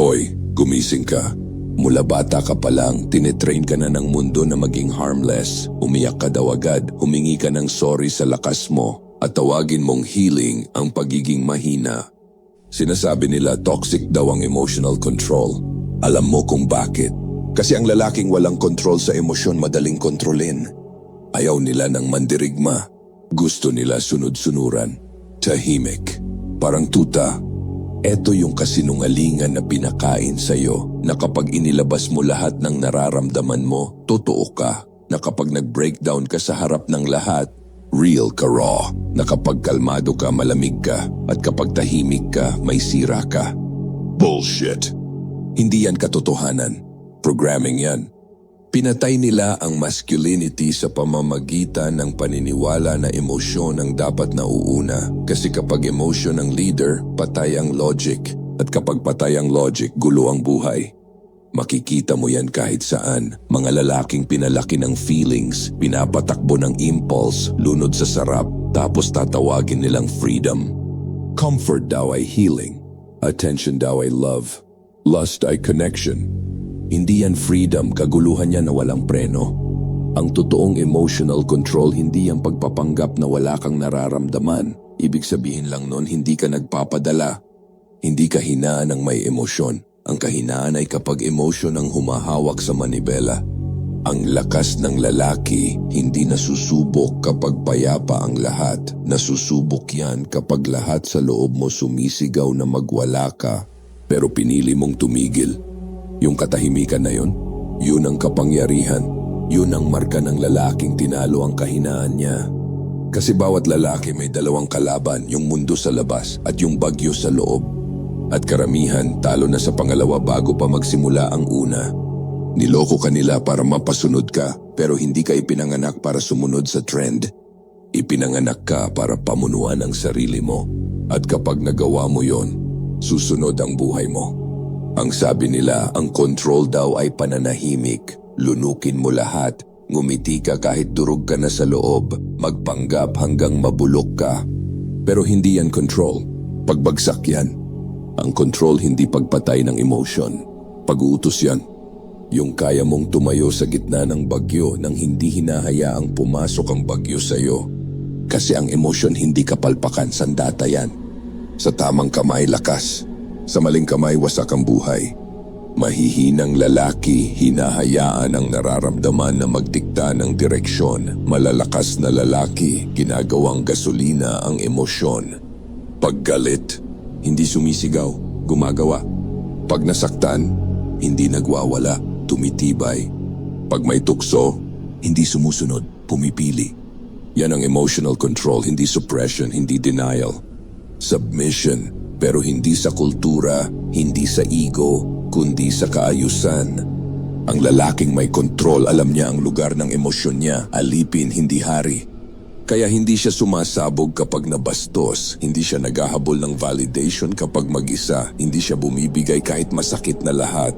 Hoy, gumising ka. Mula bata ka pa lang, tinetrain ka na ng mundo na maging harmless. Umiyak ka daw agad, humingi ka ng sorry sa lakas mo, at tawagin mong healing ang pagiging mahina. Sinasabi nila toxic daw ang emotional control. Alam mo kung bakit? Kasi ang lalaking walang control sa emosyon madaling kontrolin. Ayaw nila ng mandirigma. Gusto nila sunod-sunuran. Tahimik. Parang tuta. Ito yung kasinungalingan na pinakain sa'yo na kapag inilabas mo lahat ng nararamdaman mo, totoo ka. Na kapag nag-breakdown ka sa harap ng lahat, real ka raw. Na kapag kalmado ka, malamig ka. At kapag tahimik ka, may sira ka. Bullshit. Hindi yan katotohanan. Programming yan. Pinatay nila ang masculinity sa pamamagitan ng paniniwala na emosyon ang dapat nauuna. Kasi kapag emosyon ang leader, patay ang logic. At kapag patay ang logic, gulo ang buhay. Makikita mo yan kahit saan. Mga lalaking pinalaki ng feelings, pinapatakbo ng impulse, lunod sa sarap, tapos tatawagin nilang freedom. Comfort daw ay healing. Attention daw ay love. Lust ay connection. Hindi yan freedom, kaguluhan yan na walang preno. Ang totoong emotional control hindi ang pagpapanggap na wala kang nararamdaman. Ibig sabihin lang nun, hindi ka nagpapadala. Hindi ka hinaan ng may emosyon. Ang kahinaan ay kapag emosyon ang humahawak sa manibela. Ang lakas ng lalaki hindi nasusubok kapag payapa ang lahat. Nasusubok yan kapag lahat sa loob mo sumisigaw na magwala ka, pero pinili mong tumigil. Yung katahimikan na yun, yun ang kapangyarihan. Yun ang marka ng lalaking tinalo ang kahinaan niya. Kasi bawat lalaki may dalawang kalaban, yung mundo sa labas at yung bagyo sa loob. At karamihan talo na sa pangalawa bago pa magsimula ang una. Niloko ka nila para mapasunod ka, pero hindi ka ipinanganak para sumunod sa trend. Ipinanganak ka para pamunuan ang sarili mo. At kapag nagawa mo yon, susunod ang buhay mo. Ang sabi nila, ang control daw ay pananahimik. Lunukin mo lahat, ngumiti ka kahit durog ka na sa loob, magpanggap hanggang mabulok ka. Pero hindi yan control. Pagbagsak yan. Ang control hindi pagpatay ng emotion. Pag-uutos yan. Yung kaya mong tumayo sa gitna ng bagyo nang hindi hinahayaang pumasok ang bagyo sa'yo. Kasi ang emosyon hindi kapalpakan, sandata yan. Sa tamang kamay, lakas. Sa maling kamay, wasak ang buhay. Mahihinang lalaki, hinahayaan ang nararamdaman na magdikta ng direksyon. Malalakas na lalaki, ginagawang gasolina ang emosyon. Pag galit, hindi sumisigaw, gumagawa. Pag nasaktan, hindi nagwawala, tumitibay. Pag may tukso, hindi sumusunod, pumipili. Yan ang emotional control, hindi suppression, hindi denial. Submission. Pero hindi sa kultura, hindi sa ego, kundi sa kaayusan. Ang lalaking may kontrol, alam niya ang lugar ng emosyon niya, alipin, hindi hari. Kaya hindi siya sumasabog kapag nabastos, hindi siya naghahabol ng validation kapag mag-isa, hindi siya bumibigay kahit masakit na lahat.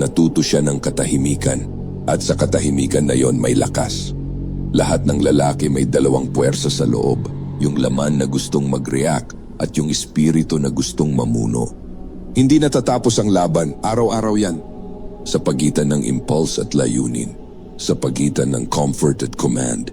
Natuto siya ng katahimikan, at sa katahimikan na yon may lakas. Lahat ng lalaki may dalawang puwersa sa loob, yung laman na gustong mag-react, at yung espiritu na gustong mamuno. Hindi natatapos ang laban, araw-araw yan. Sa pagitan ng impulse at layunin, sa pagitan ng comfort at command.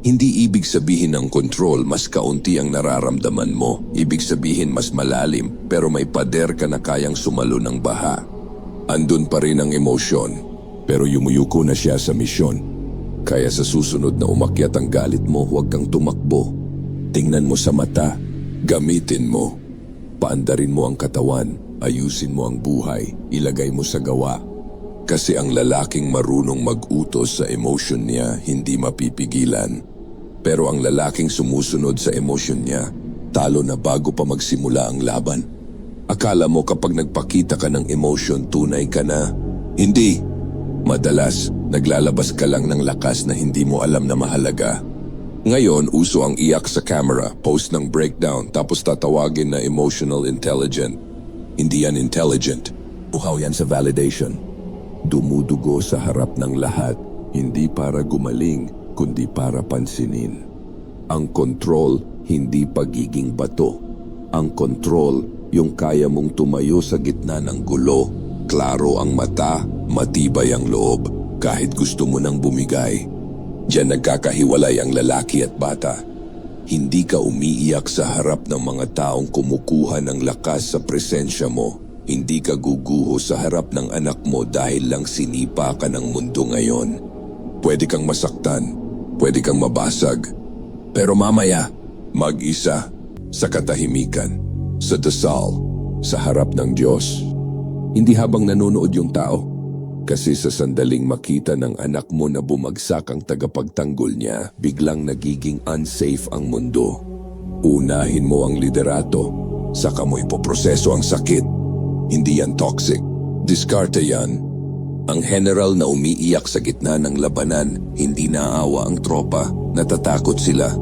Hindi ibig sabihin ng control mas kaunti ang nararamdaman mo. Ibig sabihin mas malalim, pero may pader ka na kayang sumalo ng baha. Andun pa rin ang emosyon, pero yumuyuko na siya sa misyon. Kaya sa susunod na umakyat ang galit mo, huwag kang tumakbo. Tingnan mo sa mata. Gamitin mo. Paandarin mo ang katawan, ayusin mo ang buhay, ilagay mo sa gawa. Kasi ang lalaking marunong mag-utos sa emotion niya, hindi mapipigilan. Pero ang lalaking sumusunod sa emotion niya, talo na bago pa magsimula ang laban. Akala mo kapag nagpakita ka ng emotion, tunay ka na? Hindi. Madalas, naglalabas ka lang ng lakas na hindi mo alam na mahalaga. Ngayon, uso ang iyak sa camera, post ng breakdown, tapos tatawagin na emotional intelligent. Hindi yan intelligent. Uhaw yan sa validation. Dumudugo sa harap ng lahat, hindi para gumaling, kundi para pansinin. Ang control, hindi pagiging bato. Ang control, yung kaya mong tumayo sa gitna ng gulo. Klaro ang mata, matibay ang loob, kahit gusto mo nang bumigay. Diyan nagkakahiwalay ang lalaki at bata. Hindi ka umiiyak sa harap ng mga taong kumukuha ng lakas sa presensya mo. Hindi ka guguho sa harap ng anak mo dahil lang sinipa ka ng mundo ngayon. Pwede kang masaktan, pwede kang mabasag. Pero mamaya, mag-isa, sa katahimikan, sa dasal, sa harap ng Diyos. Hindi habang nanonood yung tao. Kasi sa sandaling makita ng anak mo na bumagsak ang tagapagtanggol niya, biglang nagiging unsafe ang mundo. Unahin mo ang liderato, saka mo ipoproseso ang sakit. Hindi yan toxic. Diskarte yan. Ang general na umiiyak sa gitna ng labanan, hindi naawa ang tropa, natatakot sila.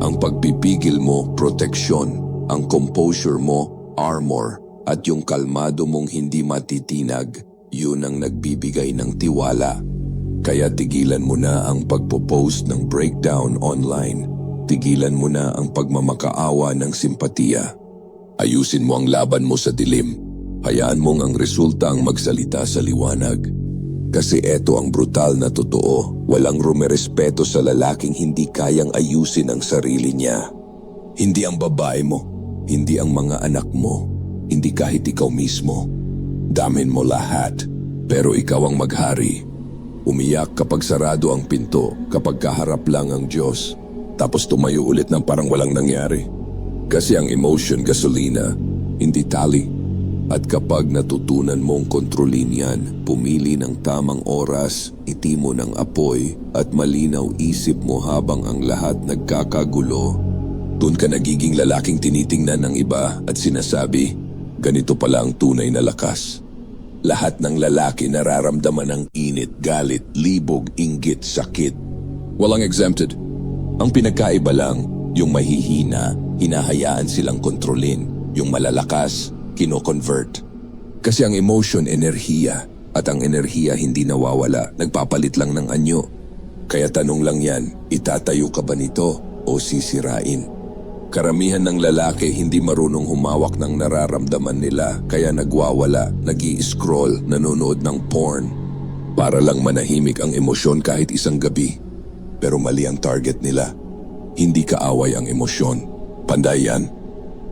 Ang pagpipigil mo, proteksyon. Ang composure mo, armor. At yung kalmado mong hindi matitinag, yun ang nagbibigay ng tiwala. Kaya tigilan mo na ang pagpo-post ng breakdown online. Tigilan mo na ang pagmamakaawa ng simpatiya. Ayusin mo ang laban mo sa dilim. Hayaan mong ang resulta ang magsalita sa liwanag. Kasi eto ang brutal na totoo. Walang rumerespeto sa lalaking hindi kayang ayusin ang sarili niya. Hindi ang babae mo, hindi ang mga anak mo, hindi kahit ikaw mismo. Damin mo lahat, pero ikaw ang maghari. Umiyak kapag sarado ang pinto, kapag kaharap lang ang Diyos. Tapos tumayo ulit ng parang walang nangyari. Kasi ang emotion gasolina, hindi tali. At kapag natutunan mong kontrolin yan, pumili ng tamang oras, itimo ng apoy, at malinaw isip mo habang ang lahat nagkakagulo, doon ka nagiging lalaking tinitingnan ng iba at sinasabi, ganito pala ang tunay na lakas. Lahat ng lalaki nararamdaman ng init, galit, libog, inggit, sakit. Walang exempted. Ang pinagkaiba lang, yung mahihina, hinahayaan silang kontrolin. Yung malalakas, kino-convert. Kasi ang emotion, enerhiya. At ang enerhiya hindi nawawala, nagpapalit lang ng anyo. Kaya tanong lang yan, itatayo ka ba nito o sisirain? Karamihan ng lalaki hindi marunong humawak ng nararamdaman nila, kaya nagwawala, nag-i-scroll, nanonood ng porn. Para lang manahimik ang emosyon kahit isang gabi. Pero mali ang target nila. Hindi kaaway ang emosyon. Panday yan.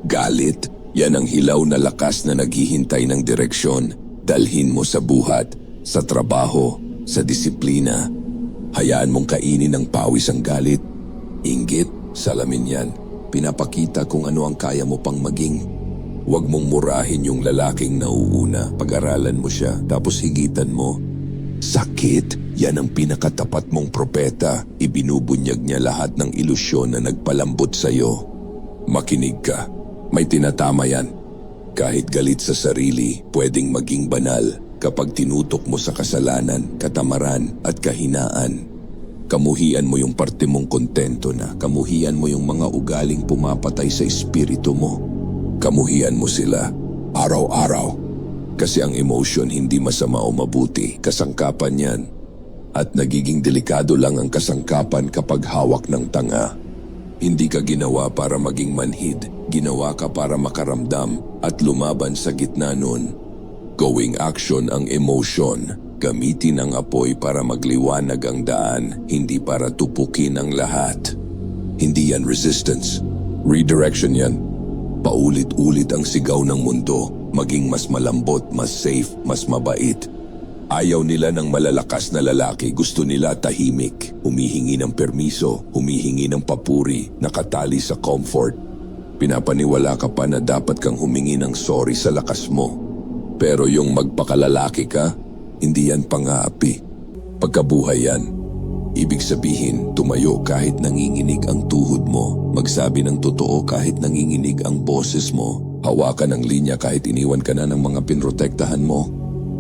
Galit. Yan ang hilaw na lakas na naghihintay ng direksyon. Dalhin mo sa buhat, sa trabaho, sa disiplina. Hayaan mong kainin ng pawis ang galit. Inggit, salamin yan. Pinapakita kung ano ang kaya mo pang maging. Huwag mong murahin yung lalaking nauuna. Pag-aralan mo siya, tapos higitan mo. Sakit, yan ang pinakatapat mong propeta. Ibinubunyag niya lahat ng ilusyon na nagpalambot sa'yo. Makinig ka. May tinatama yan. Kahit galit sa sarili, pwedeng maging banal kapag tinutok mo sa kasalanan, katamaran at kahinaan. Kamuhian mo yung parte mong kontento na. Kamuhian mo yung mga ugaling pumapatay sa espiritu mo. Kamuhian mo sila, araw-araw. Kasi ang emotion hindi masama o mabuti, kasangkapan yan. At nagiging delikado lang ang kasangkapan kapag hawak ng tanga. Hindi ka ginawa para maging manhid, ginawa ka para makaramdam at lumaban sa gitna nun. Going action ang emotion, gamitin ang apoy para magliwanag ang daan, hindi para tupukin ang lahat. Hindi yan resistance, redirection yan. Paulit-ulit ang sigaw ng mundo, maging mas malambot, mas safe, mas mabait. Ayaw nila ng malalakas na lalaki, gusto nila tahimik, humihingi ng permiso, humihingi ng papuri, nakatali sa comfort. Pinapaniwala ka pa na dapat kang humingi ng sorry sa lakas mo. Pero yung magpakalalaki ka, hindi yan pang-aapi. Pagkabuhay yan. Ibig sabihin, tumayo kahit nanginginig ang tuhod mo, magsabi ng totoo kahit nanginginig ang boses mo, hawakan ang linya kahit iniwan ka na ng mga pinrotektahan mo.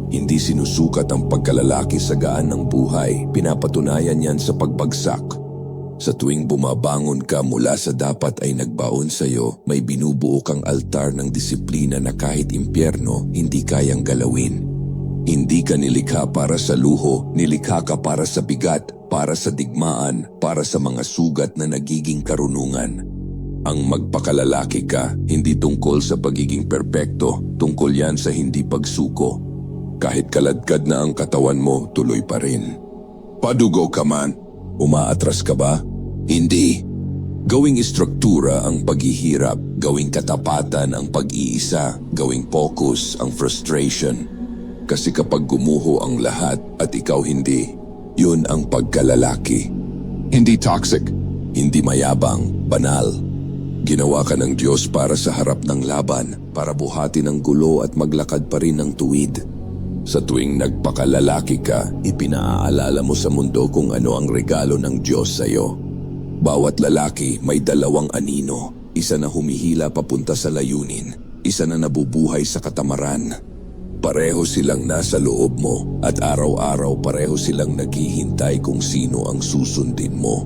Hindi sinusukat ang pagkalalaki sa gaan ng buhay, pinapatunayan yan sa pagbagsak. Sa tuwing bumabangon ka mula sa dapat ay nagbaon sa'yo, may binubuo kang altar ng disiplina na kahit impyerno, hindi kayang galawin. Hindi ka nilikha para sa luho, nilikha ka para sa bigat, para sa digmaan, para sa mga sugat na nagiging karunungan. Ang magpakalalaki ka, hindi tungkol sa pagiging perpekto, tungkol yan sa hindi pagsuko. Kahit kaladkad na ang katawan mo, tuloy pa rin. Padugo ka man. Umaatras ka ba? Hindi. Gawing istruktura ang paghihirap, gawing katapatan ang pag-iisa, gawing focus ang frustration. Kasi kapag gumuho ang lahat at ikaw hindi, yun ang pagkalalaki. Hindi toxic. Hindi mayabang, banal. Ginawa ka ng Diyos para sa harap ng laban, para buhatin ang gulo at maglakad pa rin ng tuwid. Sa tuwing nagpakalalaki ka, ipinaaalala mo sa mundo kung ano ang regalo ng Diyos sa iyo. Bawat lalaki may dalawang anino, isa na humihila papunta sa layunin, isa na nabubuhay sa katamaran. Pareho silang nasa loob mo at araw-araw pareho silang naghihintay kung sino ang susundin mo.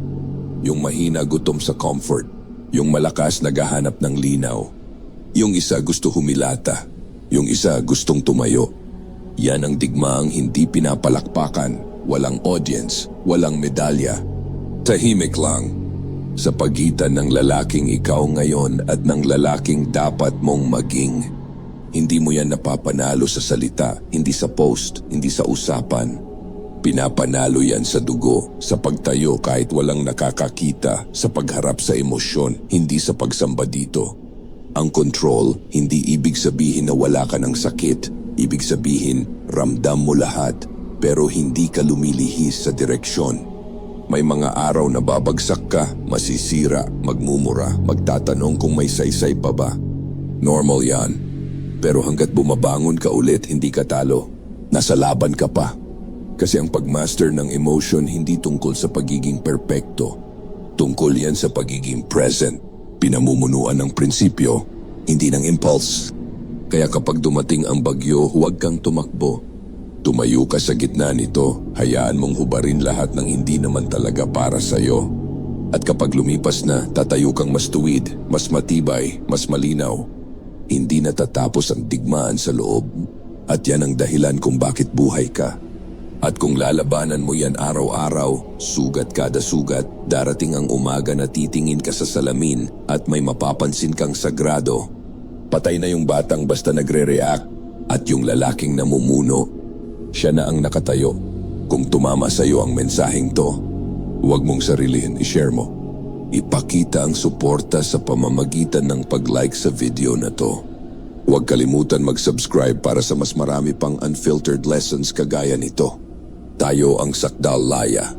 Yung mahina gutom sa comfort, yung malakas naghahanap ng linaw. Yung isa gusto humilata, yung isa gustong tumayo. Yan ang digmaang hindi pinapalakpakan, walang audience, walang medalya. Tahimik lang. Sa pagitan ng lalaking ikaw ngayon at ng lalaking dapat mong maging. Hindi mo yan napapanalo sa salita, hindi sa post, hindi sa usapan. Pinapanalo yan sa dugo, sa pagtayo kahit walang nakakakita, sa pagharap sa emosyon, hindi sa pagsamba dito. Ang control, hindi ibig sabihin na wala ka ng sakit. Ibig sabihin, ramdam mo lahat, pero hindi ka lumilihis sa direksyon. May mga araw na babagsak ka, masisira, magmumura, magtatanong kung may saysay pa ba. Normal yan. Pero hanggat bumabangon ka ulit, hindi ka talo. Nasa laban ka pa. Kasi ang pagmaster ng emotion hindi tungkol sa pagiging perpekto. Tungkol yan sa pagiging present. Pinamumunuan ng prinsipyo, hindi ng impulse. Kaya kapag dumating ang bagyo, huwag kang tumakbo. Tumayo ka sa gitna nito, hayaan mong hubarin lahat ng hindi naman talaga para sa'yo. At kapag lumipas na, tatayo kang mas tuwid, mas matibay, mas malinaw. Hindi natatapos ang digmaan sa loob. At yan ang dahilan kung bakit buhay ka. At kung lalabanan mo yan araw-araw, sugat kada sugat, darating ang umaga na titingin ka sa salamin at may mapapansin kang sagrado. Patay na yung batang basta nagre-react at yung lalaking namumuno, siya na ang nakatayo. Kung tumama sa iyo ang mensaheng to, huwag mong sarilihin, i-share mo. Ipakita ang suporta sa pamamagitan ng pag-like sa video na to. Huwag kalimutan mag-subscribe para sa mas marami pang unfiltered lessons kagaya nito. Tayo ang Sakdal Laya.